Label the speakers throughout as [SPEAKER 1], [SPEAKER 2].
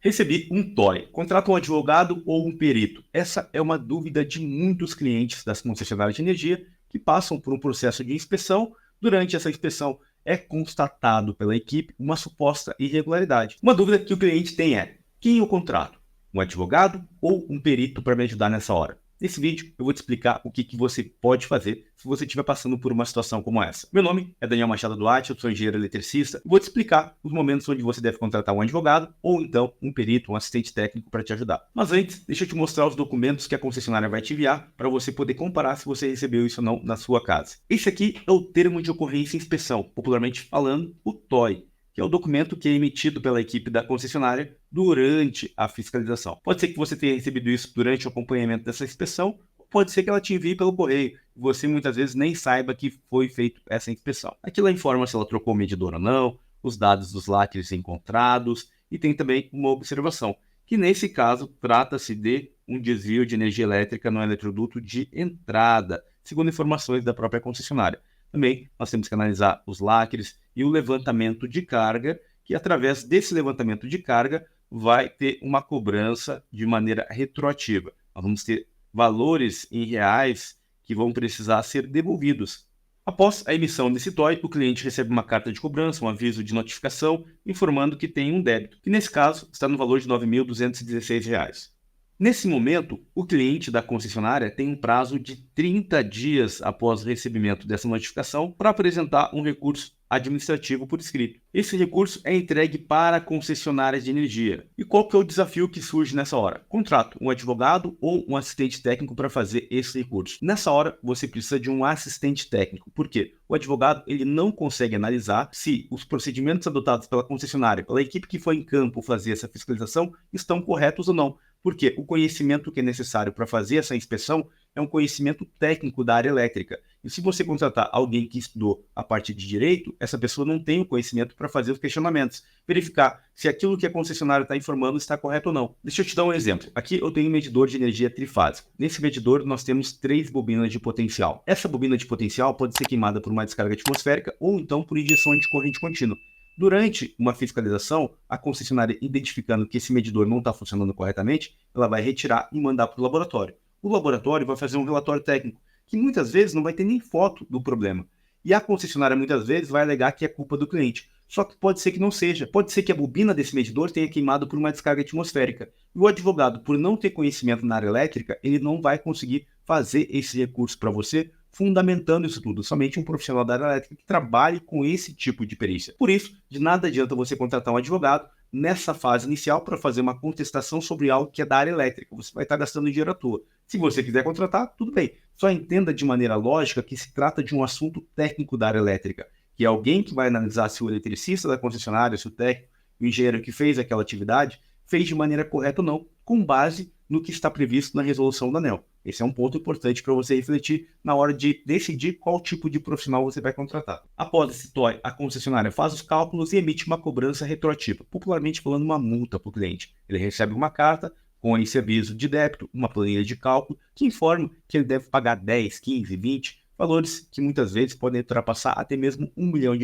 [SPEAKER 1] Recebi um TOI. Contrata um advogado ou um perito? Essa é uma dúvida de muitos clientes das concessionárias de energia que passam por um processo de inspeção. Durante essa inspeção, é constatado pela equipe uma suposta irregularidade. Uma dúvida que o cliente tem é: quem eu contrato? Um advogado ou um perito para me ajudar nessa hora? Nesse vídeo, eu vou te explicar o que você pode fazer se você estiver passando por uma situação como essa. Meu nome é Daniel Machado Duarte, eu sou engenheiro eletricista e vou te explicar os momentos onde você deve contratar um advogado ou então um perito, um assistente técnico para te ajudar. Mas antes, deixa eu te mostrar os documentos que a concessionária vai te enviar para você poder comparar se você recebeu isso ou não na sua casa. Esse aqui é o termo de ocorrência e inspeção, popularmente falando, o TOI, que é o documento que é emitido pela equipe da concessionária durante a fiscalização. Pode ser que você tenha recebido isso durante o acompanhamento dessa inspeção, ou pode ser que ela te envie pelo correio, e você muitas vezes nem saiba que foi feita essa inspeção. Aqui ela informa se ela trocou o medidor ou não, os dados dos lacres encontrados, e tem também uma observação, que nesse caso trata-se de um desvio de energia elétrica no eletroduto de entrada, segundo informações da própria concessionária. Também nós temos que analisar os lacres e o levantamento de carga, que através desse levantamento de carga vai ter uma cobrança de maneira retroativa. Nós vamos ter valores em reais que vão precisar ser devolvidos. Após a emissão desse TOI, o cliente recebe uma carta de cobrança, um aviso de notificação, informando que tem um débito, que nesse caso está no valor de R$ 9.216. Nesse momento, o cliente da concessionária tem um prazo de 30 dias após o recebimento dessa notificação para apresentar um recurso administrativo por escrito. Esse recurso é entregue para a concessionária de energia. E qual que é o desafio que surge nessa hora? Contrato um advogado ou um assistente técnico para fazer esse recurso. Nessa hora, você precisa de um assistente técnico. Por quê? O advogado ele não consegue analisar se os procedimentos adotados pela concessionária, pela equipe que foi em campo fazer essa fiscalização, estão corretos ou não. Porque o conhecimento que é necessário para fazer essa inspeção é um conhecimento técnico da área elétrica. E se você contratar alguém que estudou a parte de direito, essa pessoa não tem o conhecimento para fazer os questionamentos, verificar se aquilo que a concessionária está informando está correto ou não. Deixa eu te dar um exemplo. Aqui eu tenho um medidor de energia trifásico. Nesse medidor nós temos 3 bobinas de potencial. Essa bobina de potencial pode ser queimada por uma descarga atmosférica ou então por injeção de corrente contínua. Durante uma fiscalização, a concessionária identificando que esse medidor não está funcionando corretamente, ela vai retirar e mandar para o laboratório. O laboratório vai fazer um relatório técnico, que muitas vezes não vai ter nem foto do problema. E a concessionária muitas vezes vai alegar que é culpa do cliente. Só que pode ser que não seja. Pode ser que a bobina desse medidor tenha queimado por uma descarga atmosférica. E o advogado, por não ter conhecimento na área elétrica, ele não vai conseguir fazer esse recurso para você, fundamentando isso tudo. Somente um profissional da área elétrica que trabalhe com esse tipo de perícia. Por isso, de nada adianta você contratar um advogado nessa fase inicial para fazer uma contestação sobre algo que é da área elétrica. Você vai estar gastando dinheiro à toa. Se você quiser contratar, tudo bem. Só entenda de maneira lógica que se trata de um assunto técnico da área elétrica, que é alguém que vai analisar se o eletricista da concessionária, se o técnico, o engenheiro que fez aquela atividade, fez de maneira correta ou não, com base no que está previsto na resolução da ANEEL. Esse é um ponto importante para você refletir na hora de decidir qual tipo de profissional você vai contratar. Após esse TOI, a concessionária faz os cálculos e emite uma cobrança retroativa, popularmente falando uma multa para o cliente. Ele recebe uma carta com esse aviso de débito, uma planilha de cálculo, que informa que ele deve pagar 10, 15, 20, valores que muitas vezes podem ultrapassar até mesmo R$ 1 milhão.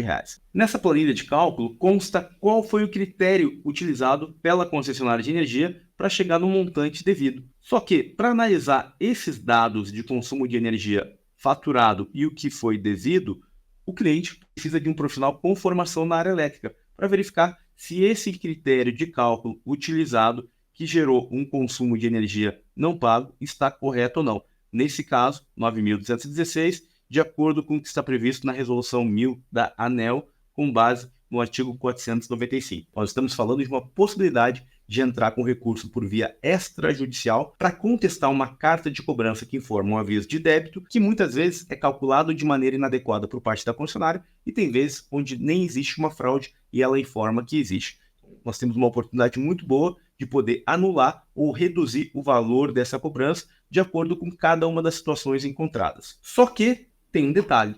[SPEAKER 1] Nessa planilha de cálculo consta qual foi o critério utilizado pela concessionária de energia para chegar no montante devido. Só que, para analisar esses dados de consumo de energia faturado e o que foi devido, o cliente precisa de um profissional com formação na área elétrica para verificar se esse critério de cálculo utilizado que gerou um consumo de energia não pago está correto ou não. Nesse caso, 9.216, de acordo com o que está previsto na Resolução 1000 da ANEEL, com base no artigo 495. Nós estamos falando de uma possibilidade de entrar com recurso por via extrajudicial para contestar uma carta de cobrança que informa um aviso de débito, que muitas vezes é calculado de maneira inadequada por parte da concessionária e tem vezes onde nem existe uma fraude e ela informa que existe. Nós temos uma oportunidade muito boa de poder anular ou reduzir o valor dessa cobrança de acordo com cada uma das situações encontradas. Só que tem um detalhe.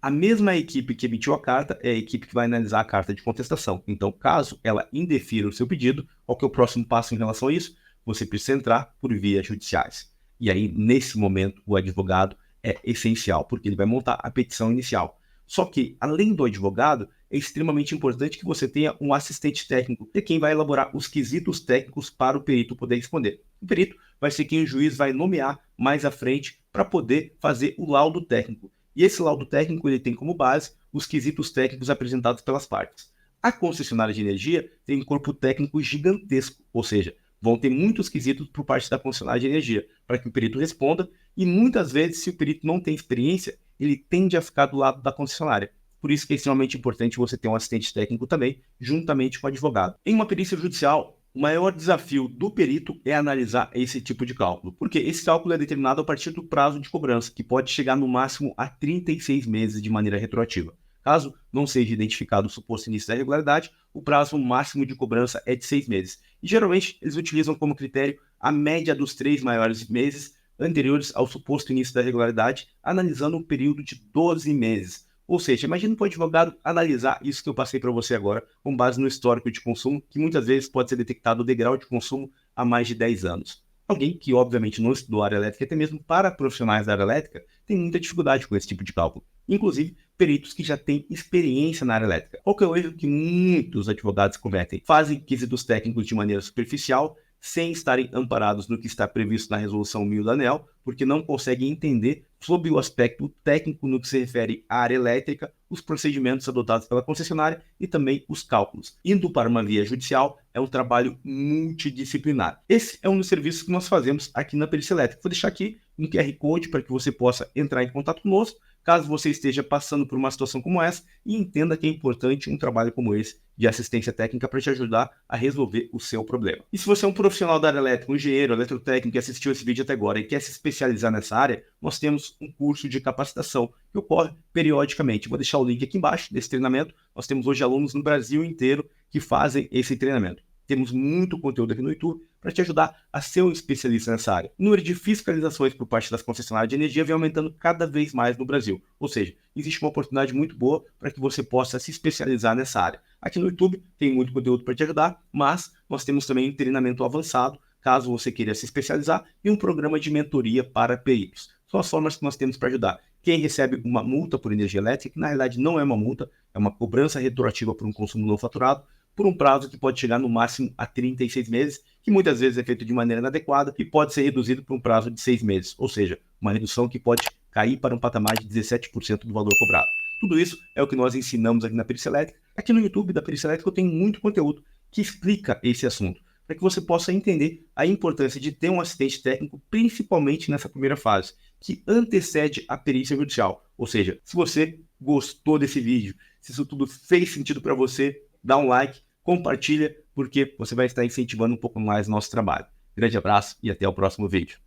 [SPEAKER 1] A mesma equipe que emitiu a carta é a equipe que vai analisar a carta de contestação. Então, caso ela indefira o seu pedido, qual que é o próximo passo em relação a isso? Você precisa entrar por vias judiciais. E aí, nesse momento, o advogado é essencial, porque ele vai montar a petição inicial. Só que, além do advogado, é extremamente importante que você tenha um assistente técnico, que é quem vai elaborar os quesitos técnicos para o perito poder responder. O perito vai ser quem o juiz vai nomear mais à frente para poder fazer o laudo técnico. E esse laudo técnico ele tem como base os quesitos técnicos apresentados pelas partes. A concessionária de energia tem um corpo técnico gigantesco, ou seja, vão ter muitos quesitos por parte da concessionária de energia para que o perito responda, e muitas vezes, se o perito não tem experiência, ele tende a ficar do lado da concessionária. Por isso que é extremamente importante você ter um assistente técnico também, juntamente com o advogado. Em uma perícia judicial, o maior desafio do perito é analisar esse tipo de cálculo, porque esse cálculo é determinado a partir do prazo de cobrança, que pode chegar no máximo a 36 meses de maneira retroativa. Caso não seja identificado o suposto início da irregularidade, o prazo máximo de cobrança é de 6 meses. E geralmente eles utilizam como critério a média dos 3 maiores meses anteriores ao suposto início da irregularidade, analisando um período de 12 meses. Ou seja, imagina para o advogado analisar isso que eu passei para você agora, com base no histórico de consumo, que muitas vezes pode ser detectado o degrau de consumo há mais de 10 anos. Alguém que, obviamente, não estudou área elétrica, até mesmo para profissionais da área elétrica, tem muita dificuldade com esse tipo de cálculo. Inclusive, peritos que já têm experiência na área elétrica. Qual que é o erro que muitos advogados cometem? Fazem quesitos técnicos de maneira superficial, sem estarem amparados no que está previsto na Resolução 1000 da ANEEL, porque não conseguem entender, sob o aspecto técnico no que se refere à área elétrica, os procedimentos adotados pela concessionária e também os cálculos. Indo para uma via judicial é um trabalho multidisciplinar. Esse é um dos serviços que nós fazemos aqui na Perícia Elétrica. Vou deixar aqui um QR Code para que você possa entrar em contato conosco, caso você esteja passando por uma situação como essa e entenda que é importante um trabalho como esse de assistência técnica para te ajudar a resolver o seu problema. E se você é um profissional da área elétrica, um engenheiro, eletrotécnico que assistiu esse vídeo até agora e quer se especializar nessa área, nós temos um curso de capacitação que ocorre periodicamente. Vou deixar o link aqui embaixo desse treinamento. Nós temos hoje alunos no Brasil inteiro que fazem esse treinamento. Temos muito conteúdo aqui no YouTube para te ajudar a ser um especialista nessa área. O número de fiscalizações por parte das concessionárias de energia vem aumentando cada vez mais no Brasil. Ou seja, existe uma oportunidade muito boa para que você possa se especializar nessa área. Aqui no YouTube tem muito conteúdo para te ajudar, mas nós temos também um treinamento avançado, caso você queira se especializar, e um programa de mentoria para peritos. São as formas que nós temos para ajudar. Quem recebe uma multa por energia elétrica, que na realidade não é uma multa, é uma cobrança retroativa por um consumo não faturado, por um prazo que pode chegar no máximo a 36 meses, que muitas vezes é feito de maneira inadequada e pode ser reduzido por um prazo de 6 meses, ou seja, uma redução que pode cair para um patamar de 17% do valor cobrado. Tudo isso é o que nós ensinamos aqui na Perícia Elétrica. Aqui no YouTube da Perícia Elétrica eu tenho muito conteúdo que explica esse assunto, para que você possa entender a importância de ter um assistente técnico, principalmente nessa primeira fase, que antecede a perícia judicial. Ou seja, se você gostou desse vídeo, se isso tudo fez sentido para você, dá um like, compartilha, porque você vai estar incentivando um pouco mais o nosso trabalho. Grande abraço e até o próximo vídeo.